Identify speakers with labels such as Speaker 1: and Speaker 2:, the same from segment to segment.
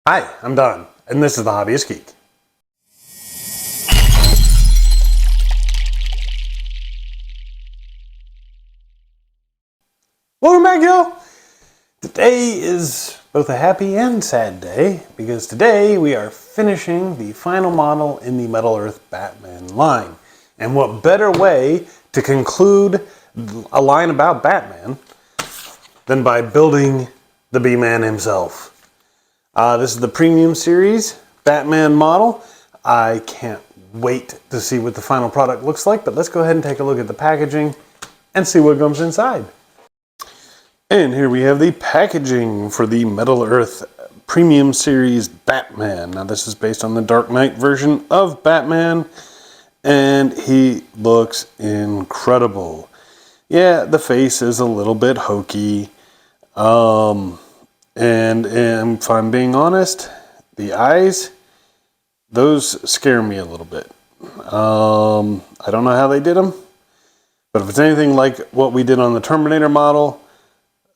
Speaker 1: Hi, I'm Don, and this is the Hobbyist Geek. Welcome back, y'all. Today is both a happy and sad day, because today we are finishing the final model in the Metal Earth Batman line. And what better way to conclude a line about Batman than by building the B-Man himself. This is the Premium Series Batman model. I can't wait to see what the final product looks like, but let's go ahead and take a look at the packaging and see what comes inside. And here we have the packaging for the Metal Earth Premium Series Batman. Now this is based on the Dark Knight version of Batman, and he looks incredible. Yeah, the face is a little bit hokey. And if I'm being honest, the eyes, those scare me a little bit. I don't know how they did them, but if it's anything like what we did on the Terminator model,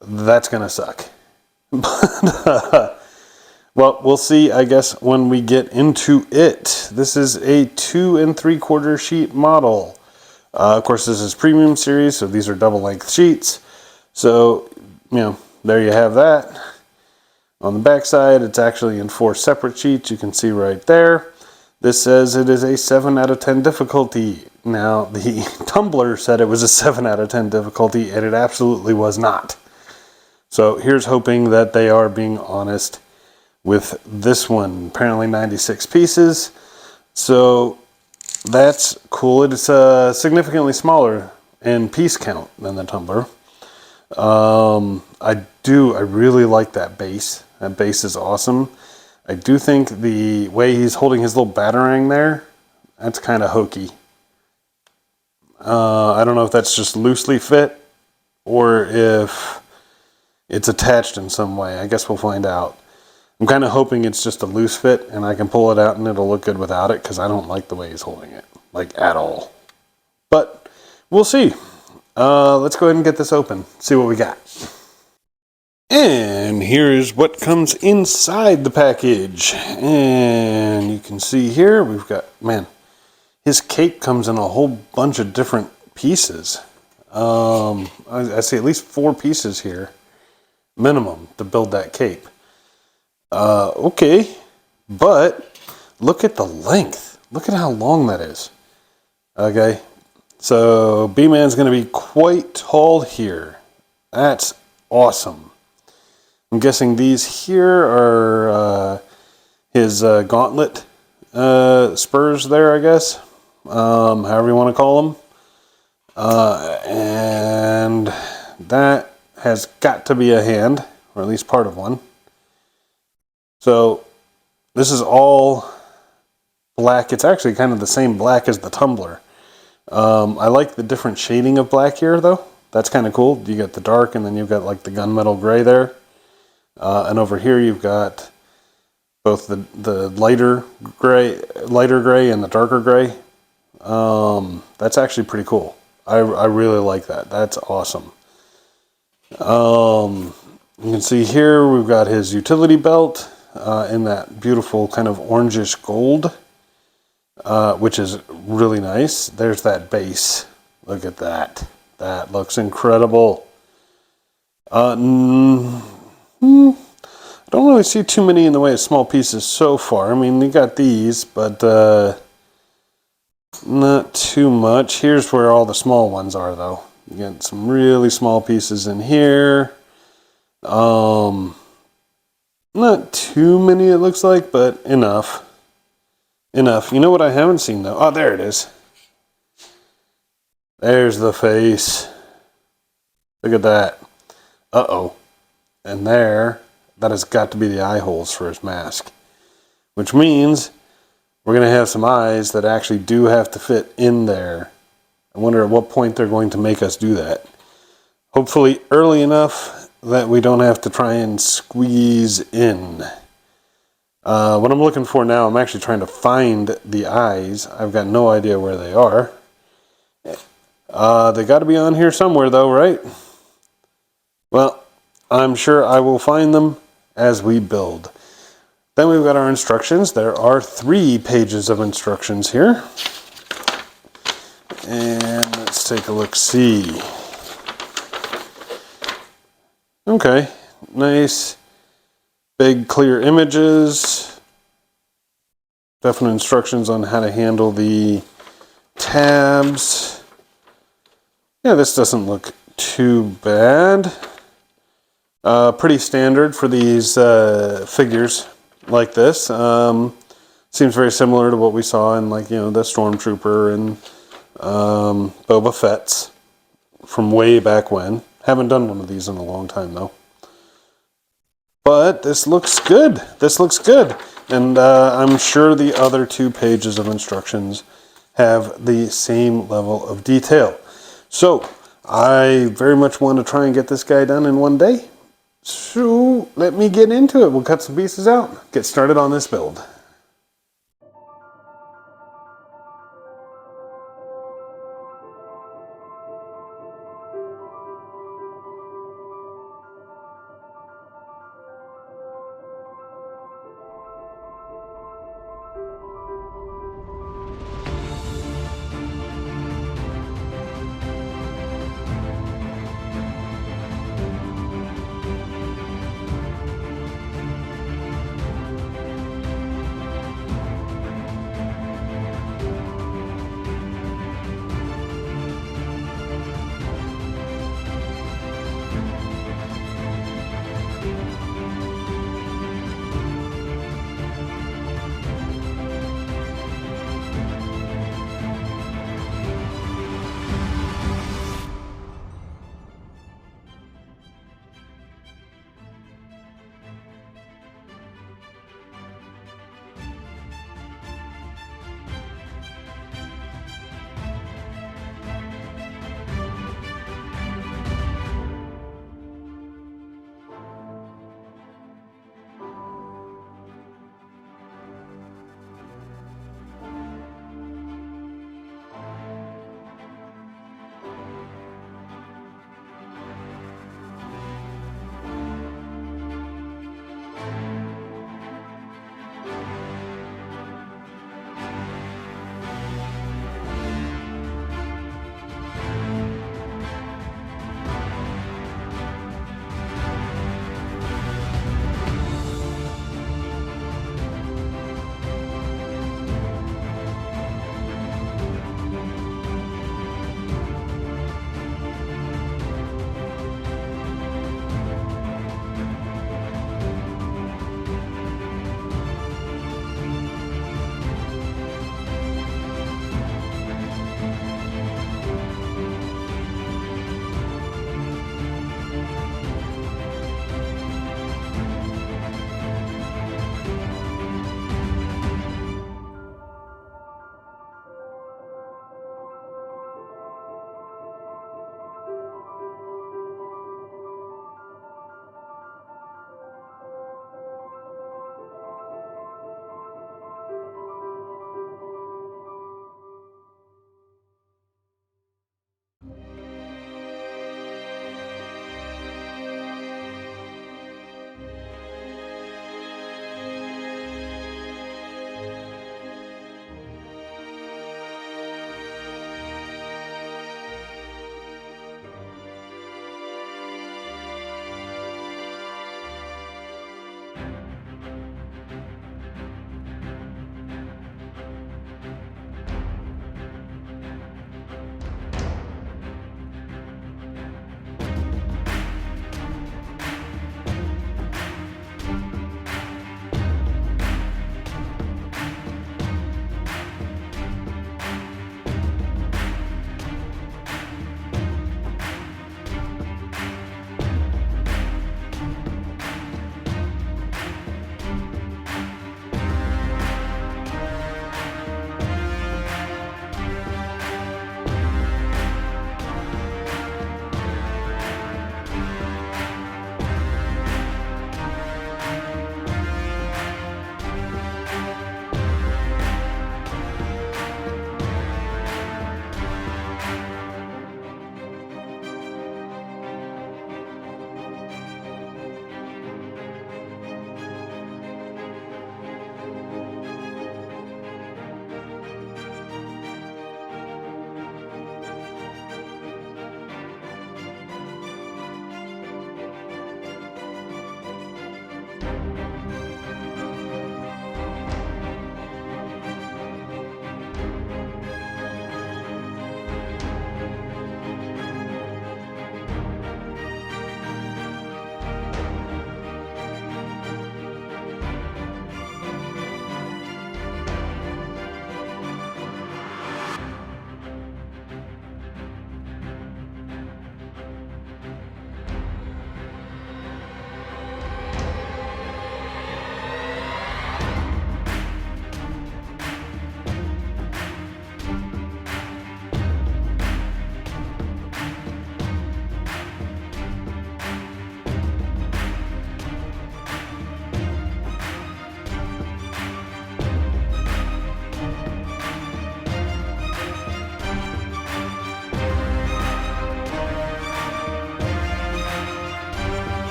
Speaker 1: that's going to suck. But, well, we'll see, I guess, when we get into it. This is a 2 3/4 sheet model. Of course, this is Premium Series, so these are double length sheets. So, there you have that. On the back side, it's actually in 4 separate sheets. You can see right there. This says it is a 7 out of 10 difficulty. Now, the Tumblr said it was a 7 out of 10 difficulty, and it absolutely was not. So here's hoping that they are being honest with this one. Apparently 96 pieces. So that's cool. It's significantly smaller in piece count than the Tumblr. I really like that base. That base is awesome. I do think the way he's holding his little batarang there, that's kind of hokey. I don't know if that's just loosely fit or if it's attached in some way. I guess we'll find out. I'm kind of hoping it's just a loose fit and I can pull it out and it'll look good without it, because I don't like the way he's holding it, like at all. But we'll see. Let's go ahead and get this open, see what we got. And here's what comes inside the package. And you can see here, we've got, his cape comes in a whole bunch of different pieces. I see at least 4 pieces here, minimum, to build that cape. Okay, but look at the length. Look at how long that is. Okay, so B-Man's going to be quite tall here. That's awesome. I'm guessing these here are his gauntlet spurs there, I guess. However you want to call them. And that has got to be a hand, or at least part of one. So this is all black. It's actually kind of the same black as the Tumblr. I like the different shading of black here, though. That's kind of cool. You got the dark, and then you've got like the gunmetal gray there. And over here you've got both the lighter gray and the darker gray. That's actually pretty cool. I really like that. That's awesome. You can see here we've got his utility belt in that beautiful kind of orangish gold, which is really nice. There's that base. Look at that. That looks incredible. I don't really see too many in the way of small pieces so far. I mean, you got these, but not too much. Here's where all the small ones are, though. You got some really small pieces in here. Not too many, it looks like, but enough. Enough. You know what I haven't seen, though? Oh, there it is. There's the face. Look at that. Uh-oh. And there, that has got to be the eye holes for his mask. Which means we're going to have some eyes that actually do have to fit in there. I wonder at what point they're going to make us do that. Hopefully early enough that we don't have to try and squeeze in. What I'm looking for now, I'm actually trying to find the eyes. I've got no idea where they are. They got to be on here somewhere, though, right? Well, I'm sure I will find them as we build. Then we've got our instructions. There are 3 pages of instructions here. And let's take a look-see. Okay, nice, big, clear images. Definite instructions on how to handle the tabs. Yeah, this doesn't look too bad. Pretty standard for these figures like this. Seems very similar to what we saw in, like, the Stormtrooper and Boba Fett's from way back when. Haven't done one of these in a long time though. But this looks good. This looks good. And I'm sure the other 2 pages of instructions have the same level of detail. So I very much want to try and get this guy done in one day. So let me get into it. We'll cut some pieces out, get started on this build.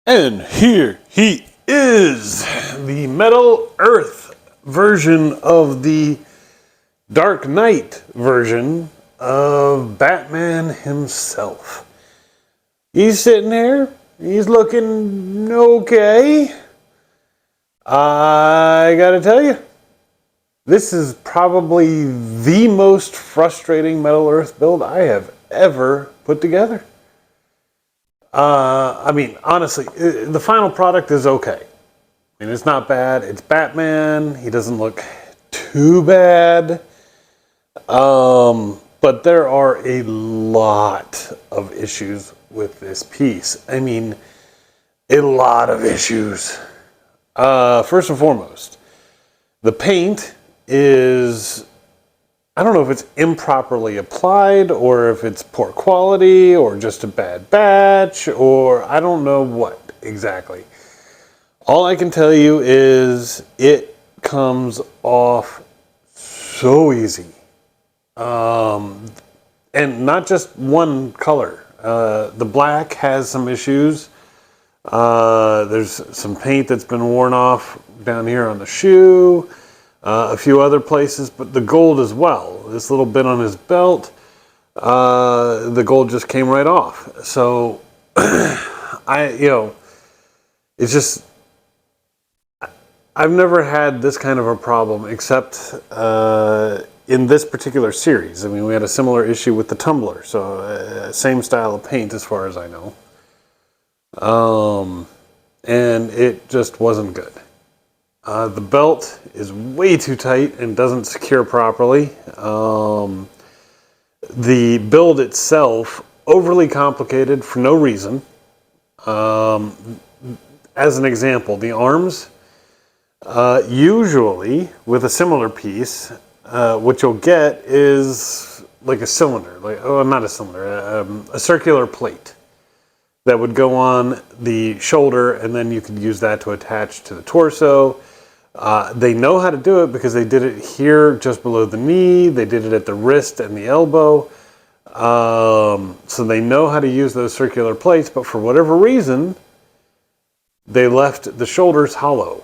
Speaker 1: And here he is, the Metal Earth version of the Dark Knight version of Batman himself. He's sitting there, he's looking okay. I gotta tell you, this is probably the most frustrating Metal Earth build I have ever put together. I mean, honestly, the final product is okay. I mean, it's not bad. It's Batman. He doesn't look too bad. But there are a lot of issues with this piece. I mean, a lot of issues. First and foremost, the paint is, I don't know if it's improperly applied or if it's poor quality or just a bad batch or I don't know what exactly. All I can tell you is it comes off so easy. And not just one color. The black has some issues. There's some paint that's been worn off down here on the shoe. A few other places, but the gold as well. This little bit on his belt, the gold just came right off. So, it's just, I've never had this kind of a problem except in this particular series. I mean, we had a similar issue with the tumbler, so same style of paint as far as I know. And it just wasn't good. The belt is way too tight and doesn't secure properly. The build itself, overly complicated for no reason. As an example, the arms, usually with a similar piece, what you'll get is like a cylinder, not a cylinder, a circular plate that would go on the shoulder, and then you could use that to attach to the torso. They know how to do it because they did it here just below the knee. They did it at the wrist and the elbow. So they know how to use those circular plates, but for whatever reason, they left the shoulders hollow.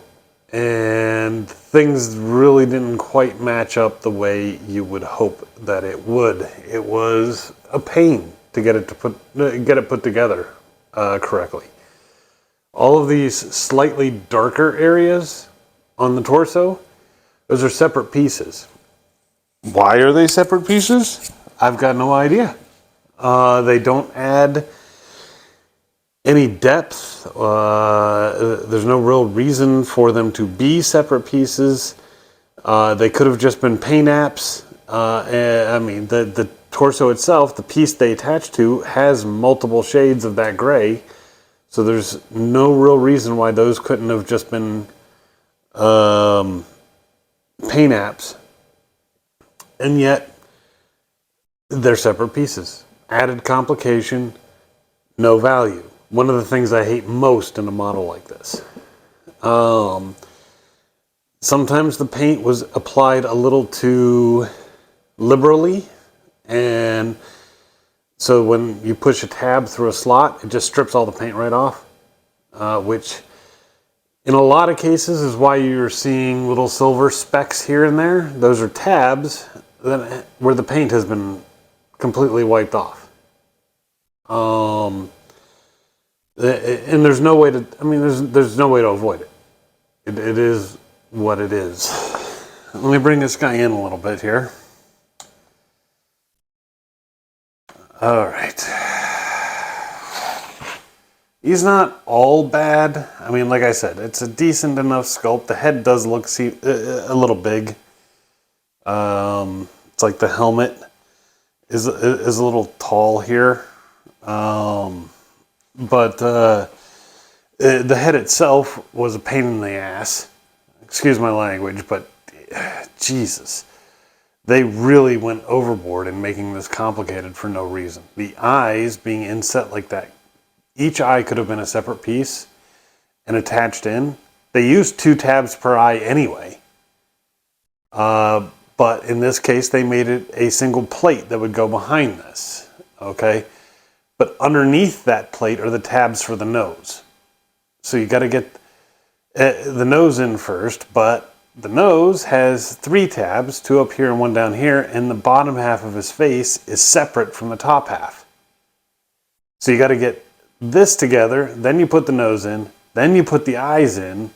Speaker 1: And things really didn't quite match up the way you would hope that it would. It was a pain to get it put together correctly. All of these slightly darker areas on the torso, those are separate pieces. Why are they separate pieces? I've got no idea. They don't add any depth. There's no real reason for them to be separate pieces. They could have just been paint apps. I mean, the torso itself, the piece they attach to, has multiple shades of that gray. So there's no real reason why those couldn't have just been paint apps, and yet they're separate pieces. Added complication, no value. One of the things I hate most in a model like this. Sometimes the paint was applied a little too liberally, and so when you push a tab through a slot, it just strips all the paint right off, which in a lot of cases is why you're seeing little silver specks here and there. Those are tabs where the paint has been completely wiped off. And there's no way to, I mean, there's no way to avoid it. It is what it is. Let me bring this guy in a little bit here. All right. He's not all bad. I mean, like I said, it's a decent enough sculpt. The head does look a little big. It's like the helmet is a little tall here. But the head itself was a pain in the ass. Excuse my language, but Jesus. They really went overboard in making this complicated for no reason. The eyes being inset like that. Each eye could have been a separate piece and attached in. They used 2 tabs per eye anyway. But in this case, they made it a single plate that would go behind this. Okay? But underneath that plate are the tabs for the nose. So you got to get the nose in first, but the nose has 3 tabs, 2 up here and 1 down here, and the bottom half of his face is separate from the top half. So you got to get this together, then you put the nose in, then you put the eyes in,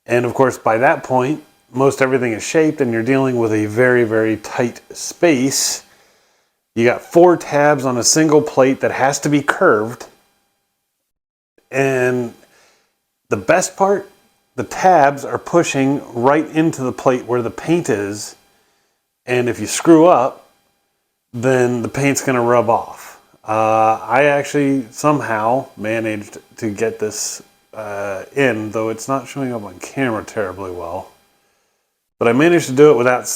Speaker 1: and of course by that point, most everything is shaped and you're dealing with a very, very tight space. You got 4 tabs on a single plate that has to be curved. And the best part, the tabs are pushing right into the plate where the paint is. And if you screw up, then the paint's gonna rub off. I actually somehow managed to get this in, though it's not showing up on camera terribly well. But I managed to do it without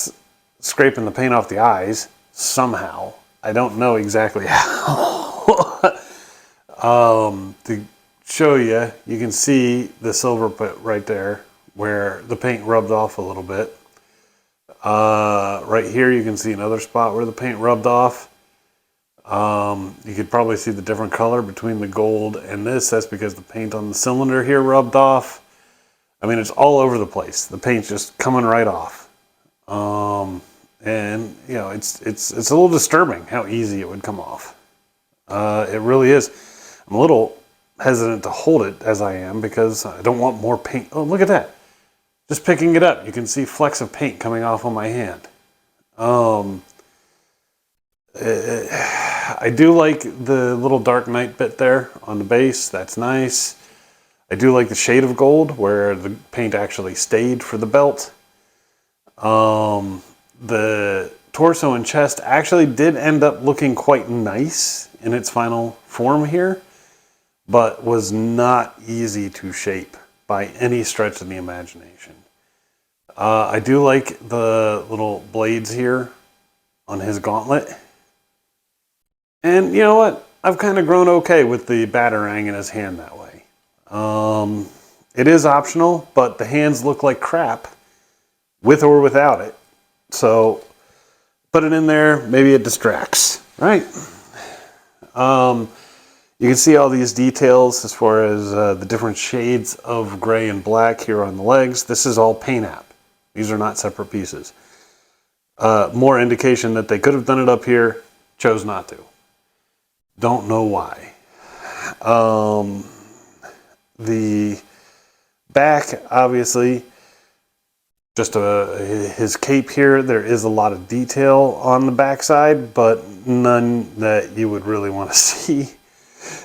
Speaker 1: scraping the paint off the eyes, somehow. I don't know exactly how. To show you, you can see the silver pit right there where the paint rubbed off a little bit. Right here you can see another spot where the paint rubbed off. You could probably see the different color between the gold and this. That's because the paint on the cylinder here rubbed off. I mean, it's all over the place. The paint's just coming right off. And you know, it's a little disturbing how easy it would come off. It really is. I'm a little hesitant to hold it as I am because I don't want more paint. Oh, look at that. Just picking it up, you can see flecks of paint coming off on my hand. I do like the little dark night bit there on the base. That's nice. I do like the shade of gold where the paint actually stayed for the belt. The torso and chest actually did end up looking quite nice in its final form here, but was not easy to shape by any stretch of the imagination. I do like the little blades here on his gauntlet. And you know what? I've kind of grown okay with the batarang in his hand that way. It is optional, but the hands look like crap with or without it. So put it in there, maybe it distracts, right? You can see all these details as far as the different shades of gray and black here on the legs. This is all paint app. These are not separate pieces. More indication that they could have done it up here, chose not to. Don't know why. The back, obviously, just his cape here. There is a lot of detail on the backside, but none that you would really want to see.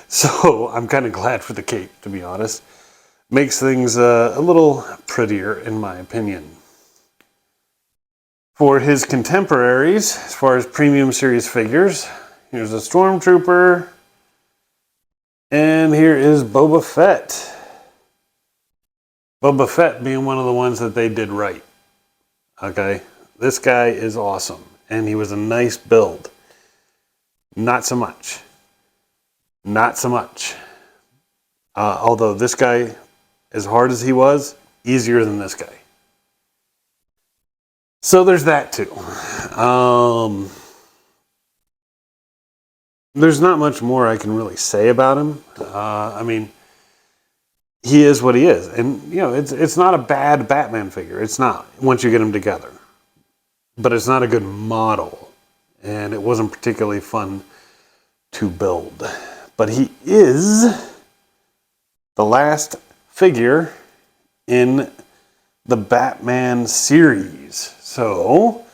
Speaker 1: So I'm kind of glad for the cape, to be honest. Makes things a little prettier, in my opinion. For his contemporaries, as far as premium series figures, here's a Stormtrooper, and here is Boba Fett. Boba Fett being one of the ones that they did right. Okay, this guy is awesome, and he was a nice build. Not so much. Not so much. Although this guy, as hard as he was, easier than this guy. So there's that too. There's not much more I can really say about him. I mean, he is what he is. And, you know, it's not a bad Batman figure. It's not, once you get him together. But it's not a good model. And it wasn't particularly fun to build. But he is the last figure in the Batman series. So,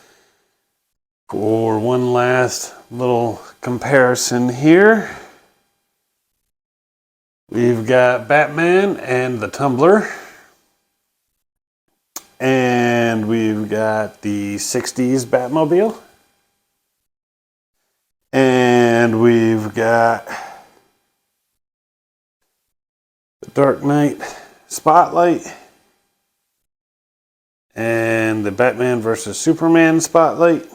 Speaker 1: for one last little comparison here, we've got Batman and the Tumbler. And we've got the 60s Batmobile. And we've got the Dark Knight Spotlight. And the Batman versus Superman Spotlight.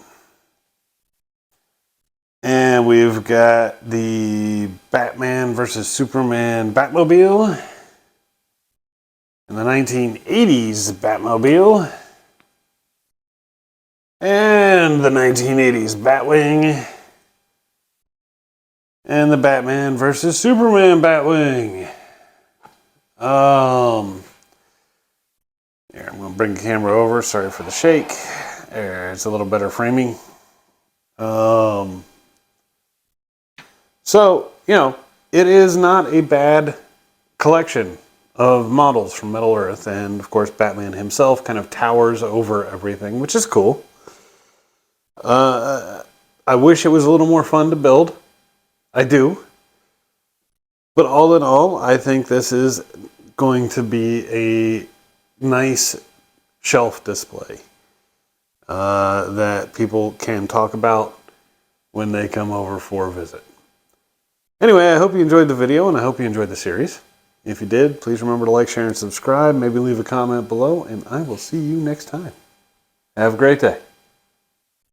Speaker 1: And we've got the Batman versus Superman Batmobile. And the 1980s Batmobile. And the 1980s Batwing. And the Batman versus Superman Batwing. Here, I'm going to bring the camera over. Sorry for the shake. There, it's a little better framing. So, you know, it is not a bad collection of models from Middle Earth. And, of course, Batman himself kind of towers over everything, which is cool. I wish it was a little more fun to build. I do. But all in all, I think this is going to be a nice shelf display that people can talk about when they come over for a visit. Anyway, I hope you enjoyed the video and I hope you enjoyed the series. If you did, please remember to like, share, and subscribe. Maybe leave a comment below, and I will see you next time. Have a great day.